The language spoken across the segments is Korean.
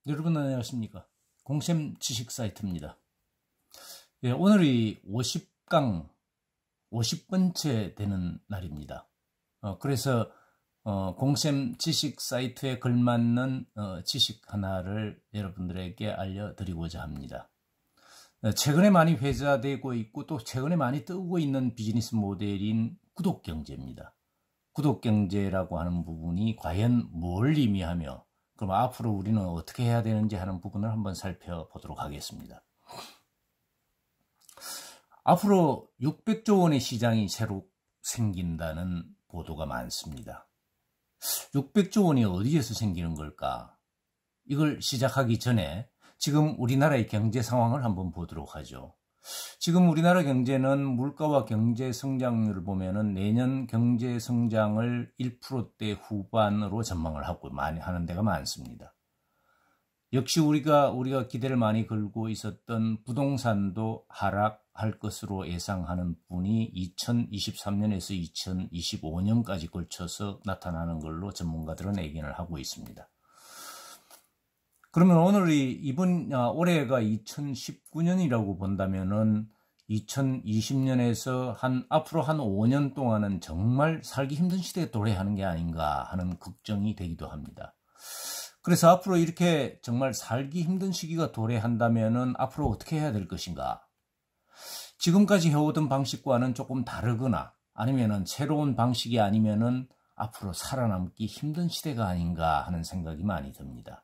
여러분 안녕하십니까? 공샘 지식 사이트입니다. 예, 오늘이 50강 50번째 되는 날입니다. 그래서 공샘 지식 사이트에 걸맞는 지식 하나를 여러분들에게 알려드리고자 합니다. 최근에 많이 회자되고 있고 또 최근에 많이 뜨고 있는 비즈니스 모델인 구독경제입니다. 구독경제라고 하는 부분이 과연 뭘 의미하며 그럼 앞으로 우리는 어떻게 해야 되는지 하는 부분을 한번 살펴보도록 하겠습니다. 앞으로 600조 원의 시장이 새로 생긴다는 보도가 많습니다. 600조 원이 어디에서 생기는 걸까? 이걸 시작하기 전에 지금 우리나라의 경제 상황을 한번 보도록 하죠. 지금 우리나라 경제는 물가와 경제 성장률을 보면은 내년 경제 성장을 1%대 후반으로 전망을 하고 많이 하는 데가 많습니다. 역시 우리가 기대를 많이 걸고 있었던 부동산도 하락할 것으로 예상하는 부분이 2023년에서 2025년까지 걸쳐서 나타나는 걸로 전문가들은 예견을 하고 있습니다. 그러면 올해가 2019년이라고 본다면은 2020년에서 앞으로 한 5년 동안은 정말 살기 힘든 시대에 도래하는 게 아닌가 하는 걱정이 되기도 합니다. 그래서 앞으로 이렇게 정말 살기 힘든 시기가 도래한다면은 앞으로 어떻게 해야 될 것인가? 지금까지 해오던 방식과는 조금 다르거나 아니면은 새로운 방식이 아니면은 앞으로 살아남기 힘든 시대가 아닌가 하는 생각이 많이 듭니다.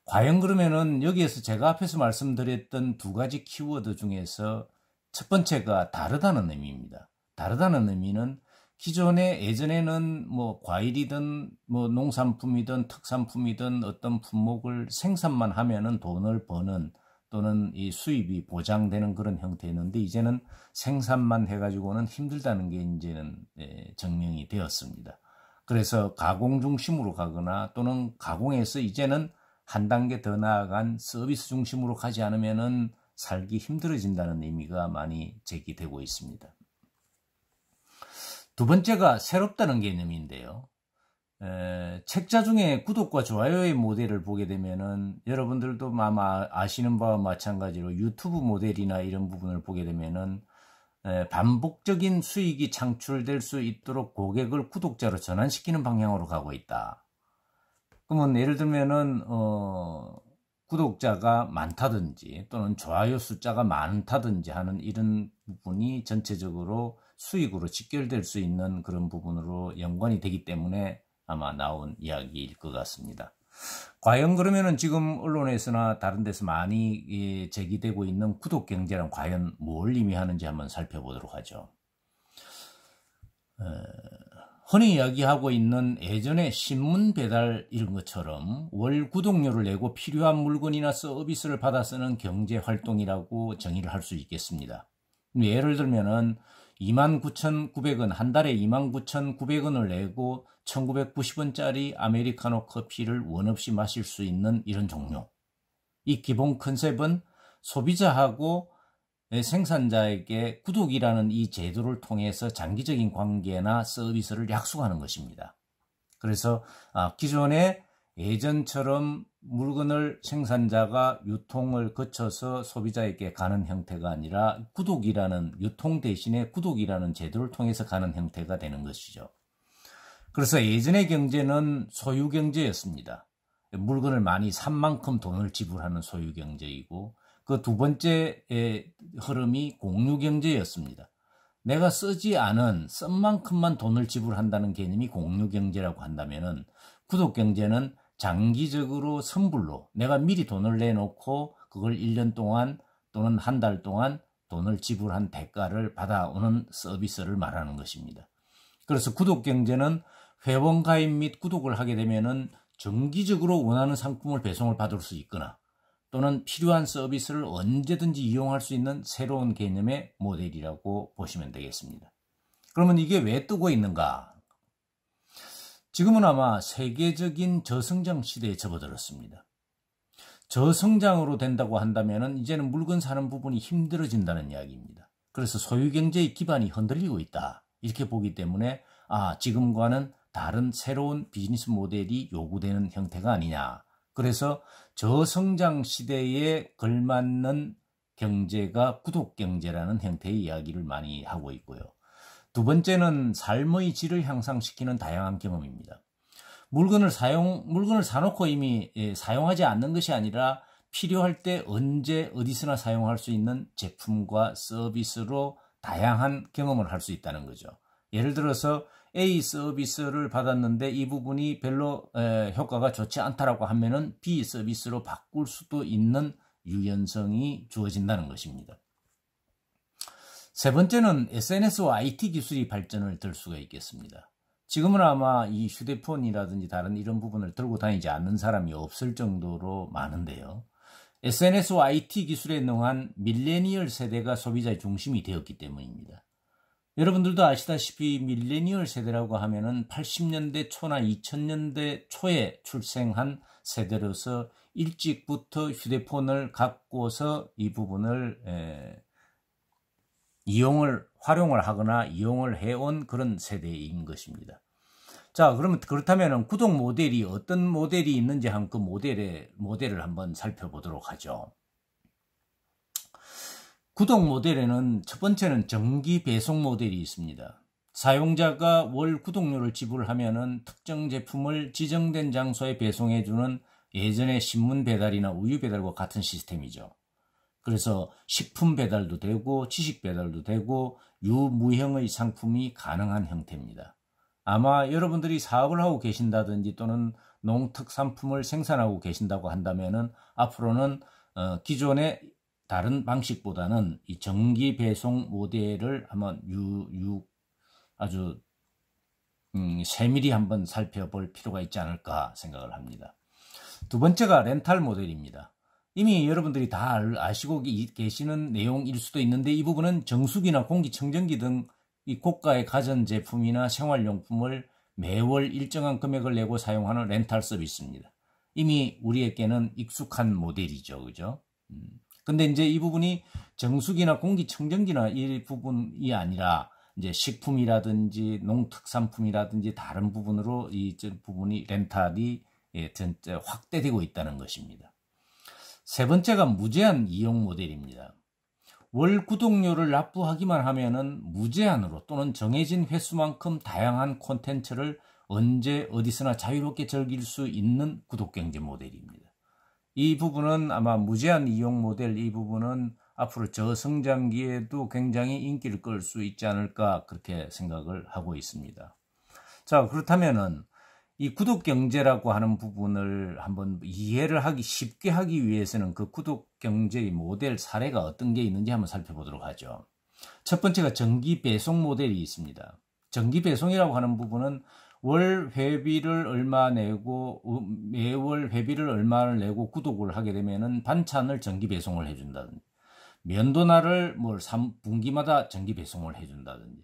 과연 그러면은 여기에서 제가 앞에서 말씀드렸던 두 가지 키워드 중에서 첫 번째가 다르다는 의미입니다. 다르다는 의미는 예전에는 과일이든 농산품이든 특산품이든 어떤 품목을 생산만 하면은 돈을 버는 또는 이 수입이 보장되는 그런 형태였는데 이제는 생산만 해가지고는 힘들다는 게 이제는 증명이 되었습니다. 그래서 가공 중심으로 가거나 또는 가공해서 이제는 한 단계 더 나아간 서비스 중심으로 가지 않으면은 살기 힘들어진다는 의미가 많이 제기되고 있습니다. 두 번째가 새롭다는 개념인데요. 책자 중에 구독과 좋아요의 모델을 보게 되면은 여러분들도 아마 아시는 바와 마찬가지로 유튜브 모델이나 이런 부분을 보게 되면은 반복적인 수익이 창출될 수 있도록 고객을 구독자로 전환시키는 방향으로 가고 있다. 그러면 예를 들면은 구독자가 많다든지 또는 좋아요 숫자가 많다든지 하는 이런 부분이 전체적으로 수익으로 직결될 수 있는 그런 부분으로 연관이 되기 때문에 아마 나온 이야기일 것 같습니다. 과연 그러면은 지금 언론에서나 다른 데서 많이 제기되고 있는 구독 경제란 과연 뭘 의미하는지 한번 살펴보도록 하죠. 흔히 이야기하고 있는 예전에 신문 배달 이런 것처럼 월 구독료를 내고 필요한 물건이나 서비스를 받아 쓰는 경제 활동이라고 정의를 할 수 있겠습니다. 예를 들면은 29,900원, 한 달에 29,900원을 내고 1,990원짜리 아메리카노 커피를 원 없이 마실 수 있는 이런 종류. 이 기본 컨셉은 소비자하고 생산자에게 구독이라는 이 제도를 통해서 장기적인 관계나 서비스를 약속하는 것입니다. 그래서 기존에 예전처럼 물건을 생산자가 유통을 거쳐서 소비자에게 가는 형태가 아니라 구독이라는 유통 대신에 구독이라는 제도를 통해서 가는 형태가 되는 것이죠. 그래서 예전의 경제는 소유 경제였습니다. 물건을 많이 산 만큼 돈을 지불하는 소유 경제이고 그 두 번째 흐름이 공유 경제였습니다. 내가 쓰지 않은 쓴 만큼만 돈을 지불한다는 개념이 공유 경제라고 한다면은 구독 경제는 장기적으로 선불로 내가 미리 돈을 내놓고 그걸 1년 동안 또는 한 달 동안 돈을 지불한 대가를 받아오는 서비스를 말하는 것입니다. 그래서 구독 경제는 회원 가입 및 구독을 하게 되면은 정기적으로 원하는 상품을 배송을 받을 수 있거나 또는 필요한 서비스를 언제든지 이용할 수 있는 새로운 개념의 모델이라고 보시면 되겠습니다. 그러면 이게 왜 뜨고 있는가? 지금은 아마 세계적인 저성장 시대에 접어들었습니다. 저성장으로 된다고 한다면 이제는 물건 사는 부분이 힘들어진다는 이야기입니다. 그래서 소유경제의 기반이 흔들리고 있다. 이렇게 보기 때문에 지금과는 다른 새로운 비즈니스 모델이 요구되는 형태가 아니냐. 그래서 저성장 시대에 걸맞는 경제가 구독경제라는 형태의 이야기를 많이 하고 있고요. 두 번째는 삶의 질을 향상시키는 다양한 경험입니다. 물건을 사놓고 이미 사용하지 않는 것이 아니라 필요할 때 언제 어디서나 사용할 수 있는 제품과 서비스로 다양한 경험을 할 수 있다는 거죠. 예를 들어서 A 서비스를 받았는데 이 부분이 별로 효과가 좋지 않다라고 하면은 B 서비스로 바꿀 수도 있는 유연성이 주어진다는 것입니다. 세 번째는 SNS와 IT 기술이 발전을 들 수가 있겠습니다. 지금은 아마 이 휴대폰이라든지 다른 이런 부분을 들고 다니지 않는 사람이 없을 정도로 많은데요. SNS와 IT 기술에 능한 밀레니얼 세대가 소비자의 중심이 되었기 때문입니다. 여러분들도 아시다시피 밀레니얼 세대라고 하면은 80년대 초나 2000년대 초에 출생한 세대로서 일찍부터 휴대폰을 갖고서 이 부분을 활용을 하거나 이용을 해온 그런 세대인 것입니다. 자, 그러면 그렇다면 구독 모델이 어떤 모델이 있는지 그 모델을 한번 살펴보도록 하죠. 구독 모델에는 첫 번째는 정기 배송 모델이 있습니다. 사용자가 월 구독료를 지불하면은 특정 제품을 지정된 장소에 배송해주는 예전의 신문 배달이나 우유 배달과 같은 시스템이죠. 그래서 식품 배달도 되고 지식 배달도 되고 유무형의 상품이 가능한 형태입니다. 아마 여러분들이 사업을 하고 계신다든지 또는 농특산품을 생산하고 계신다고 한다면은 앞으로는 기존의 다른 방식보다는 이 정기 배송 모델을 한번 아주 세밀히 한번 살펴볼 필요가 있지 않을까 생각을 합니다. 두 번째가 렌탈 모델입니다. 이미 여러분들이 다 아시고 계시는 내용일 수도 있는데 이 부분은 정수기나 공기청정기 등 이 고가의 가전제품이나 생활용품을 매월 일정한 금액을 내고 사용하는 렌탈 서비스입니다. 이미 우리에게는 익숙한 모델이죠. 그죠? 근데 이제 이 부분이 정수기나 공기청정기나 이 부분이 아니라 이제 식품이라든지 농특산품이라든지 다른 부분으로 이 부분이 렌탈이 전체 확대되고 있다는 것입니다. 세 번째가 무제한 이용 모델입니다. 월 구독료를 납부하기만 하면은 무제한으로 또는 정해진 횟수만큼 다양한 콘텐츠를 언제 어디서나 자유롭게 즐길 수 있는 구독경제 모델입니다. 이 부분은 아마 무제한 이용 모델 이 부분은 앞으로 저성장기에도 굉장히 인기를 끌 수 있지 않을까 그렇게 생각을 하고 있습니다. 자, 그렇다면은 이 구독경제라고 하는 부분을 한번 이해를 쉽게 하기 위해서는 그 구독경제의 모델 사례가 어떤 게 있는지 한번 살펴보도록 하죠. 첫 번째가 정기 배송 모델이 있습니다. 정기 배송이라고 하는 부분은 월 회비를 얼마 내고 매월 회비를 얼마를 내고 구독을 하게 되면은 반찬을 정기 배송을 해준다든지 면도날을 3분기마다 정기 배송을 해준다든지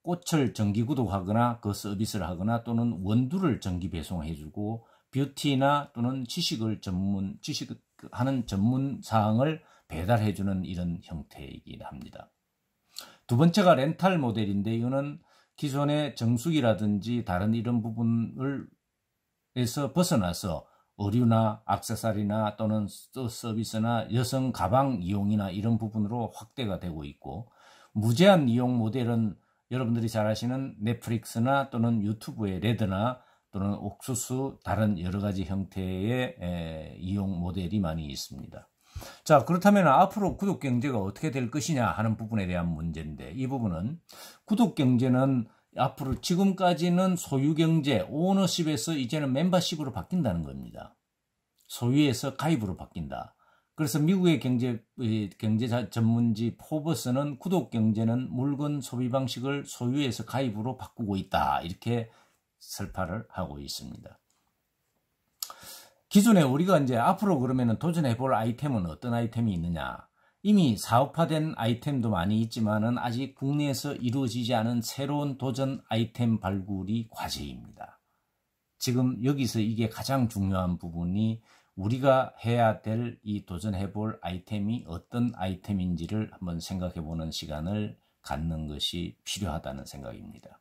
꽃을 정기 구독하거나 그 서비스를 하거나 또는 원두를 정기 배송해주고 뷰티나 또는 지식하는 전문 사항을 배달해주는 이런 형태이긴 합니다. 두 번째가 렌탈 모델인데 이거는 기존의 정수기라든지 다른 이런 부분에서 벗어나서 의류나 액세서리나 또는 서비스나 여성 가방 이용이나 이런 부분으로 확대가 되고 있고 무제한 이용 모델은 여러분들이 잘 아시는 넷플릭스나 또는 유튜브의 레드나 또는 옥수수 다른 여러 가지 형태의 이용 모델이 많이 있습니다. 자, 그렇다면 앞으로 구독경제가 어떻게 될 것이냐 하는 부분에 대한 문제인데 이 부분은 구독경제는 앞으로 지금까지는 소유경제, 오너십에서 이제는 멤버십으로 바뀐다는 겁니다. 소유에서 가입으로 바뀐다. 그래서 미국의 경제 전문지 포브스는 구독 경제는 물건 소비 방식을 소유에서 가입으로 바꾸고 있다. 이렇게 설파를 하고 있습니다. 기존에 우리가 이제 앞으로 그러면 도전해 볼 아이템은 어떤 아이템이 있느냐? 이미 사업화된 아이템도 많이 있지만은 아직 국내에서 이루어지지 않은 새로운 도전 아이템 발굴이 과제입니다. 지금 여기서 이게 가장 중요한 부분이 우리가 해야 될 이 도전해 볼 아이템이 어떤 아이템인지를 한번 생각해 보는 시간을 갖는 것이 필요하다는 생각입니다.